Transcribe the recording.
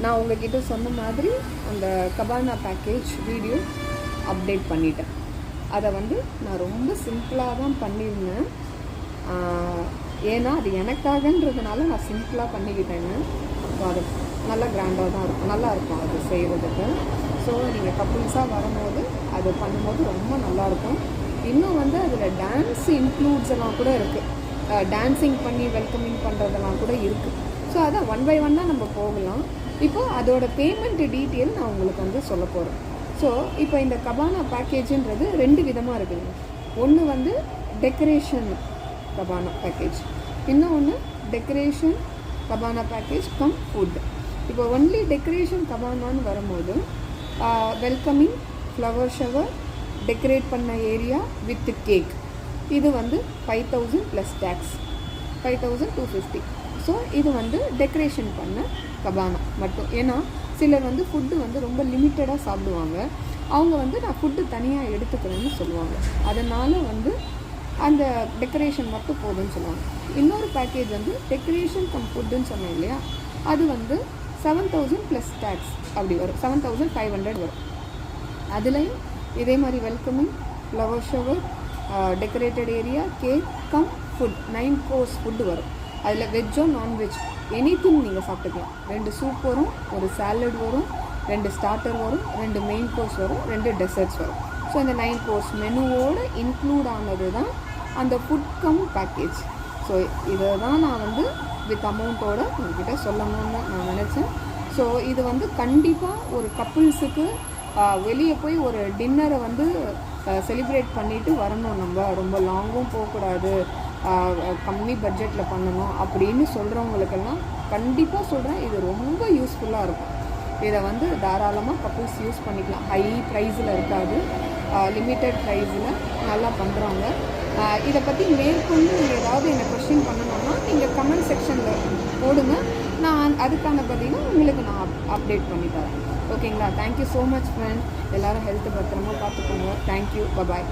நான் உங்ககிட்ட சொன்ன மாதிரி அந்த கபானா பேக்கேஜ் வீடியோ அப்டேட் பண்ணிட்டேன். அதை வந்து நான் ரொம்ப சிம்பிளாக தான் பண்ணியிருந்தேன். ஏன்னா அது எனக்காகன்றதுனால நான் சிம்பிளாக பண்ணிக்கிட்டேங்க. ஸோ அது நல்லா கிராண்டாக தான் இருக்கும், நல்லாயிருக்கும் அது செய்கிறதுக்கு. ஸோ நீங்கள் கப்புள்ஸாக வரும்போது அது பண்ணும்போது ரொம்ப நல்லாயிருக்கும். இன்னும் வந்து அதில் டான்ஸ் இன்க்ளூட்ஸ் எல்லாம் கூட இருக்குது. டான்ஸிங் பண்ணி வெல்கமிங் பண்ணுறதெல்லாம் கூட இருக்குது. ஸோ அதை ஒன் பை ஒன்னாக நம்ம போகலாம். இப்போது அதோட பேமெண்ட் டீட்டெயில் நான் உங்களுக்கு வந்து சொல்ல போகிறேன். ஸோ இப்போ இந்த கபானா பேக்கேஜுன்றது 2 விதமாக இருக்குதுங்க. ஒன்று வந்து டெக்கரேஷன் கபானா பேக்கேஜ், இன்னொன்று டெக்கரேஷன் கபானா பேக்கேஜ் கம் ஃபுட். இப்போ ஒன்லி டெக்கரேஷன் கபானான்னு வரும்போது வெல்கமிங், ஃப்ளவர் ஷவர், டெக்கரேட் பண்ண ஏரியா வித் கேக், இது வந்து 5000 ப்ளஸ் டேக்ஸ், 5250. ஸோ இது வந்து டெக்கரேஷன் பண்ண கபானா மட்டும். ஏன்னா சிலர் வந்து ஃபுட்டு வந்து ரொம்ப லிமிட்டடாக சாப்பிடுவாங்க. அவங்க வந்து நான் ஃபுட்டு தனியாக எடுத்துக்கிறேன்னு சொல்லுவாங்க. அதனால் வந்து அந்த டெக்கரேஷன் மட்டும் போதும்னு சொல்லுவாங்க. இன்னொரு பேக்கேஜ் வந்து டெக்கரேஷன் கம் ஃபுட்டுன்னு சொன்னேன் இல்லையா, அது வந்து 7000 ப்ளஸ் டேக்ஸ் அப்படி வரும், 7500 வரும். அதுலேயும் இதே மாதிரி welcoming, flower shower, decorated area, cake come food, 9 course food வரும். அதில் வெஜ்ஜோ நான்வெஜ் எனிதிங் நீங்கள் சாப்பிட்டுக்கலாம். 2 சூப் வரும், ஒரு சாலட் வரும், 2 ஸ்டார்டர் வரும், 2 மெயின் கோர்ஸ் வரும், 2 டெசர்ட்ஸ் வரும். ஸோ இந்த 9 கோர்ஸ் மெனுவோடு இன்க்ளூட் ஆனது தான் அந்த ஃபுட் கம் பேக்கேஜ். ஸோ இதை தான் நான் வந்து வித் அமௌண்ட்டோடு உங்கள்கிட்ட சொல்லணும்னு நான் நினச்சேன். ஸோ இது வந்து கண்டிப்பாக ஒரு கப்புள்ஸுக்கு வெளியே போய் ஒரு டின்னரை வந்து செலிப்ரேட் பண்ணிவிட்டு வரணும். நம்ம ரொம்ப லாங்கும் போகக்கூடாது, கம்மி பட்ஜெட்டில் பண்ணணும் அப்படின்னு சொல்கிறவங்களுக்கெல்லாம் கண்டிப்பாக சொல்கிறேன், இது ரொம்ப யூஸ்ஃபுல்லாக இருக்கும். இதை வந்து தாராளமாக கப்புள்ஸ் யூஸ் பண்ணிக்கலாம். ஹை ப்ரைஸில் இருக்காது, லிமிட்டட் ப்ரைஸில் நல்லா பண்ணுறாங்க. இதை பற்றி மேற்கொண்டு நீங்கள் ஏதாவது என்னை கொஸ்டின் பண்ணணும்னா நீங்கள் கமெண்ட் செக்ஷனில் போடுங்க. நான் அதுக்கான பதிலாக உங்களுக்கு நான் அப்டேட் பண்ணி தரேன். ஓகேங்களா? Thank you so much friend. எல்லோரும் ஹெல்த்து பத்திரமா பார்த்துக்கோங்க. Thank you, bye bye.